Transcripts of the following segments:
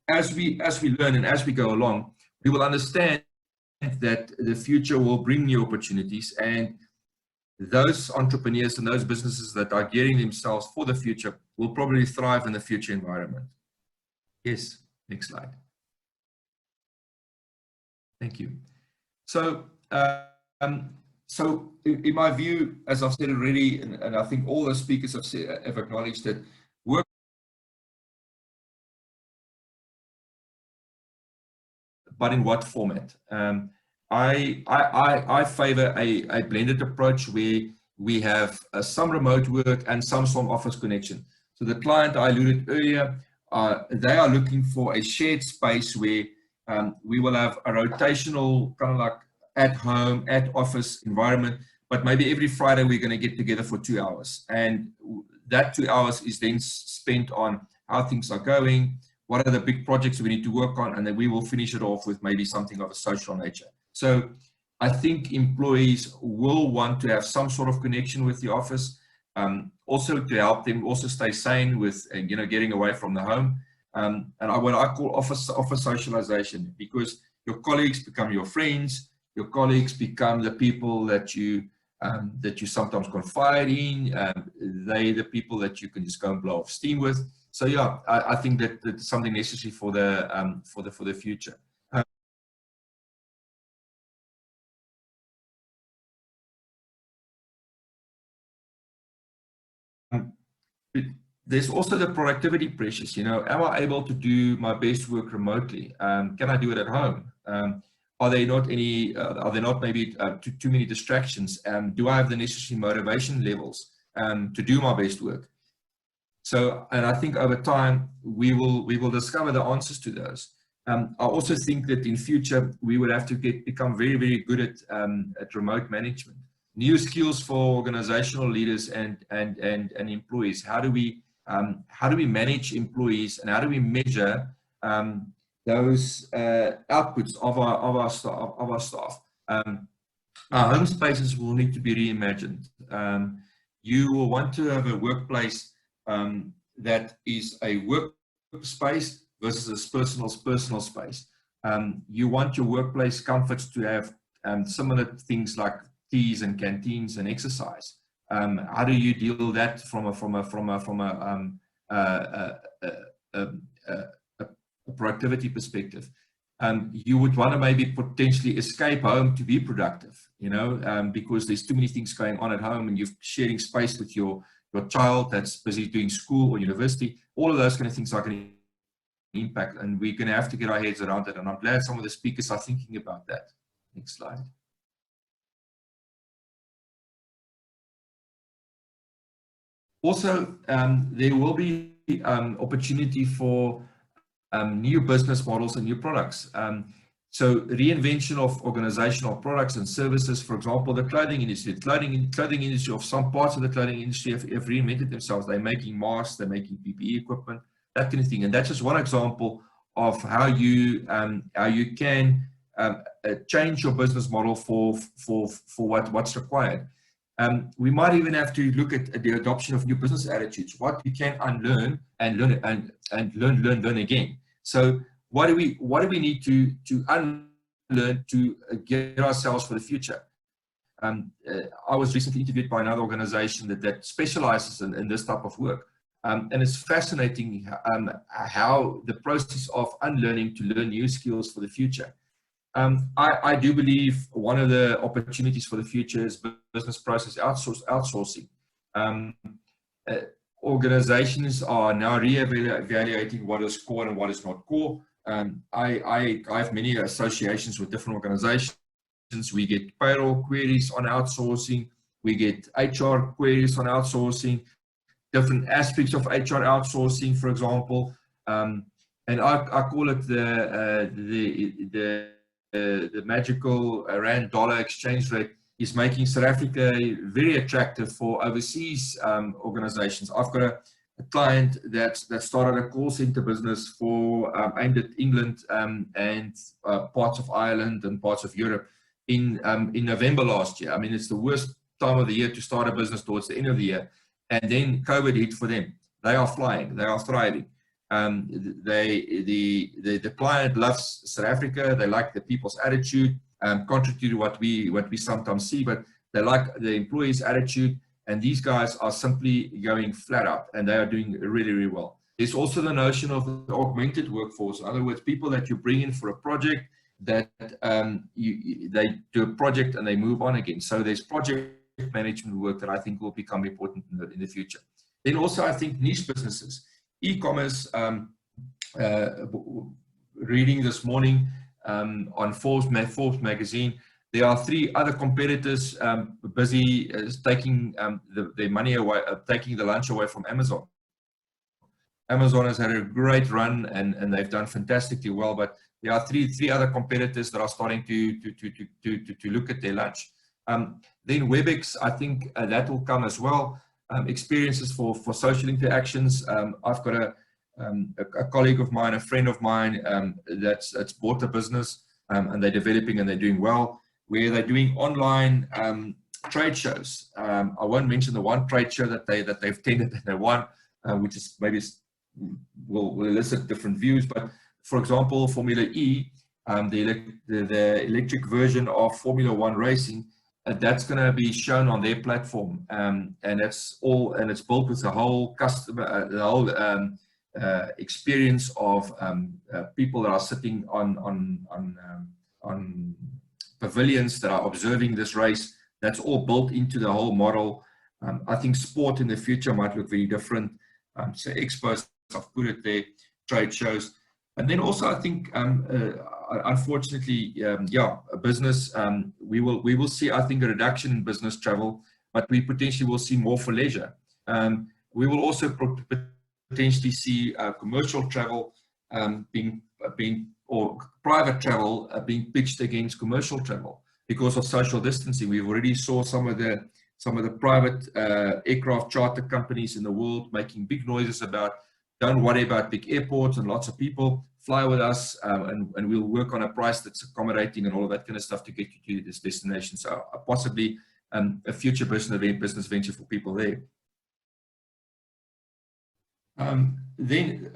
as we learn and as we go along, we will understand that the future will bring new opportunities, and those entrepreneurs and those businesses that are gearing themselves for the future will probably thrive in the future environment. Yes, next slide. Thank you. So, in my view, as I've said already, and I think all the speakers have acknowledged that work, but in what format? I favor a blended approach where we have some remote work and some office connection. So the client I alluded earlier, they are looking for a shared space where we will have a rotational kind of like at home, at office environment, but maybe every Friday we're going to get together for 2 hours. And that 2 hours is then spent on how things are going, what are the big projects we need to work on, and then we will finish it off with maybe something of a social nature. So I think employees will want to have some sort of connection with the office, also to help them also stay sane with, you know, getting away from the home. And what I call office socialization, because your colleagues become your friends, your colleagues become the people that you sometimes confide in. They the people that you can just go and blow off steam with. So yeah, I think that that's something necessary for the future. There's also the productivity pressures. You know, am I able to do my best work remotely? Can I do it at home? Are there not maybe too many distractions? Do I have the necessary motivation levels to do my best work? So, and I think over time we will discover the answers to those. I also think that in future we will have to become very, very good at remote management. New skills for organizational leaders and employees. How do we manage employees, and how do we measure those outputs of our staff? Our home spaces will need to be reimagined. You will want to have a workplace that is a work space versus a personal space. You want your workplace comforts to have similar things like teas and canteens and exercise. How do you deal with that from a productivity perspective? You would want to maybe potentially escape home to be productive, you know, because there's too many things going on at home, and you're sharing space with your child that's busy doing school or university. All of those kind of things are going to impact, and we're going to have to get our heads around it. And I'm glad some of the speakers are thinking about that. Next slide. Also, there will be opportunity for new business models and new products. So reinvention of organizational products and services. For example, the clothing industry, clothing industry, of some parts of the clothing industry have reinvented themselves. They're making masks, they're making PPE equipment, that kind of thing. And that's just one example of how you can change your business model for what's required. We might even have to look at the adoption of new business attitudes, what you can unlearn and learn again. So what do we need to unlearn to get ourselves for the future? I was recently interviewed by another organization that specializes in this type of work. And it's fascinating how the process of unlearning to learn new skills for the future. I do believe one of the opportunities for the future is business process outsourcing. Organizations are now re-evaluating what is core and what is not core. I have many associations with different organizations. We get payroll queries on outsourcing. We get HR queries on outsourcing, different aspects of HR outsourcing, for example. And I call it the magical rand dollar exchange rate is making South Africa very attractive for overseas organizations. I've got a client that started a call center business for aimed at England and parts of Ireland and parts of Europe in November last year. I mean, it's the worst time of the year to start a business towards the end of the year. And then COVID hit for them. They are flying, they are thriving. The client loves South Africa. They like the people's attitude, contrary to what we sometimes see, but they like the employees' attitude. And these guys are simply going flat out, and they are doing really, really well. There's also the notion of the augmented workforce. In other words, people that you bring in for a project that they do a project and they move on again. So there's project management work that I think will become important in the future. Then also, I think niche businesses, e-commerce. Reading this morning on Forbes magazine, there are 3 other competitors busy taking their money away, taking the lunch away from Amazon. Amazon has had a great run and they've done fantastically well, but there are three other competitors that are starting to look at their lunch. Then WebEx, I think that will come as well. Experiences for social interactions. I've got a colleague of mine, a friend of mine that's bought a business and they're developing and they're doing well, where they're doing online trade shows. I won't mention the one trade show that they've attended and they won, which is maybe will elicit different views. But for example, Formula E, the electric version of Formula One racing, that's going to be shown on their platform, and it's built with the whole customer, the whole experience of people that are sitting on pavilions that are observing this race. That's all built into the whole model. I think sport in the future might look very different. So expos, I've put it there, trade shows. And then also I think, unfortunately, business, we will see, I think, a reduction in business travel, but we potentially will see more for leisure. We will also potentially see commercial travel or private travel being pitched against commercial travel because of social distancing. We've already saw some of the private aircraft charter companies in the world making big noises about, don't worry about big airports and lots of people, fly with us and we'll work on a price that's accommodating and all of that kind of stuff to get you to this destination. So possibly a future business venture for people there. Then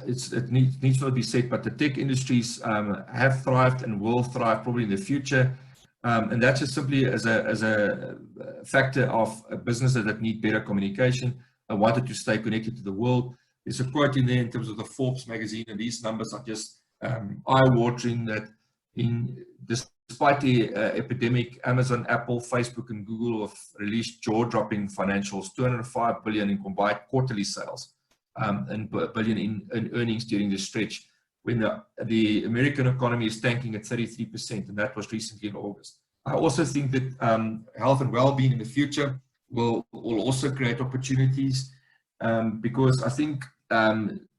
it needs not to be said, but the tech industries have thrived and will thrive probably in the future. And that's just simply as a factor of businesses that need better communication and wanted to stay connected to the world. There's a quote in there in terms of the Forbes magazine, and these numbers are just eye-watering, that despite the epidemic, Amazon, Apple, Facebook, and Google have released jaw-dropping financials, $205 billion in combined quarterly sales and $1 billion in earnings during this stretch, when the American economy is tanking at 33%, and that was recently in August. I also think that health and well-being in the future will also create opportunities, because I think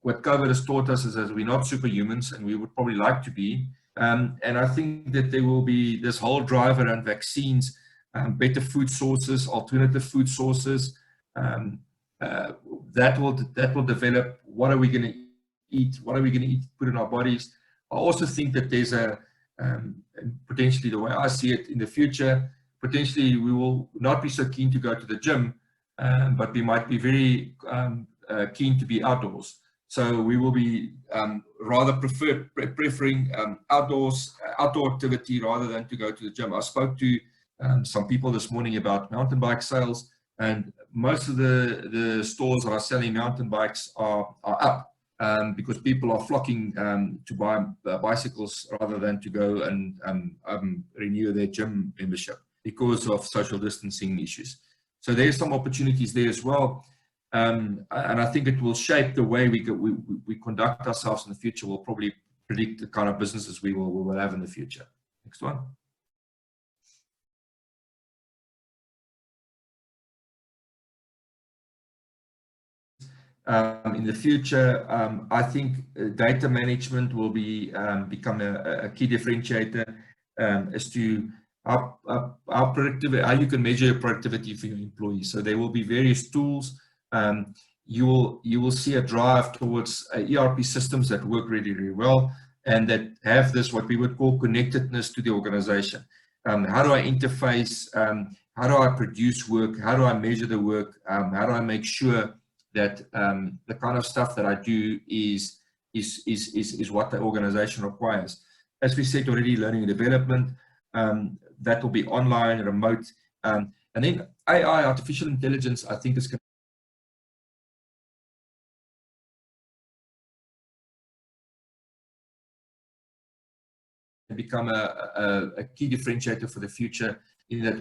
what COVID has taught us is that we're not superhumans, and we would probably like to be. And I think that there will be this whole drive around vaccines, better food sources, alternative food sources, that will develop. What are we going to eat? What are we going to eat, put in our bodies? I also think that there's potentially, the way I see it in the future, potentially we will not be so keen to go to the gym, but we might be very keen to be outdoors. So we will be rather preferring outdoor activity rather than to go to the gym. I spoke to some people this morning about mountain bike sales, and most of the stores that are selling mountain bikes are up because people are flocking to buy bicycles rather than to go and renew their gym membership because of social distancing issues. So there's some opportunities there as well. And I think it will shape the way we conduct ourselves in the future. We'll probably predict the kind of businesses we will have in the future. Next one. In the future, I think data management will become a key differentiator as to how you can measure your productivity for your employees. So there will be various tools. You will see a drive towards ERP systems that work really, really well and that have this, what we would call, connectedness to the organization. How do I interface? How do I produce work? How do I measure the work? How do I make sure that the kind of stuff that I do is what the organization requires. As we said already, learning and development, that will be online, remote, and then AI, artificial intelligence, I think is going to become a key differentiator for the future, in that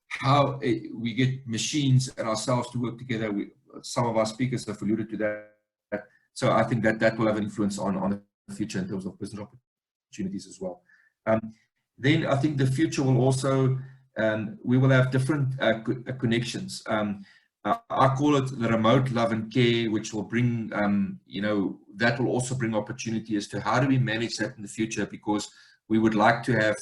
how we get machines and ourselves to work together. Some of our speakers have alluded to that. So I think that will have an influence on the future in terms of business opportunities as well. Then I think the future will also, we will have different connections. I call it the remote love and care, which will bring, you know, that will also bring opportunity as to how do we manage that in the future, because we would like to have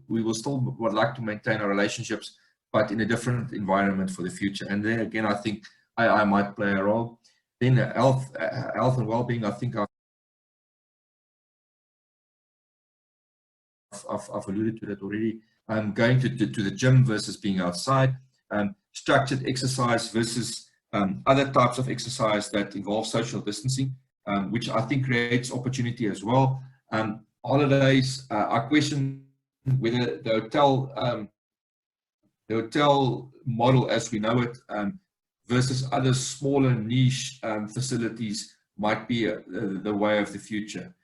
we will still would like to maintain our relationships, but in a different environment for the future. And then again, I think I might play a role. Then health and well-being, I think I've alluded to that already. Going to the gym versus being outside, structured exercise versus other types of exercise that involve social distancing, which I think creates opportunity as well. Holidays, I question whether the hotel model as we know it versus other smaller niche facilities might be the way of the future.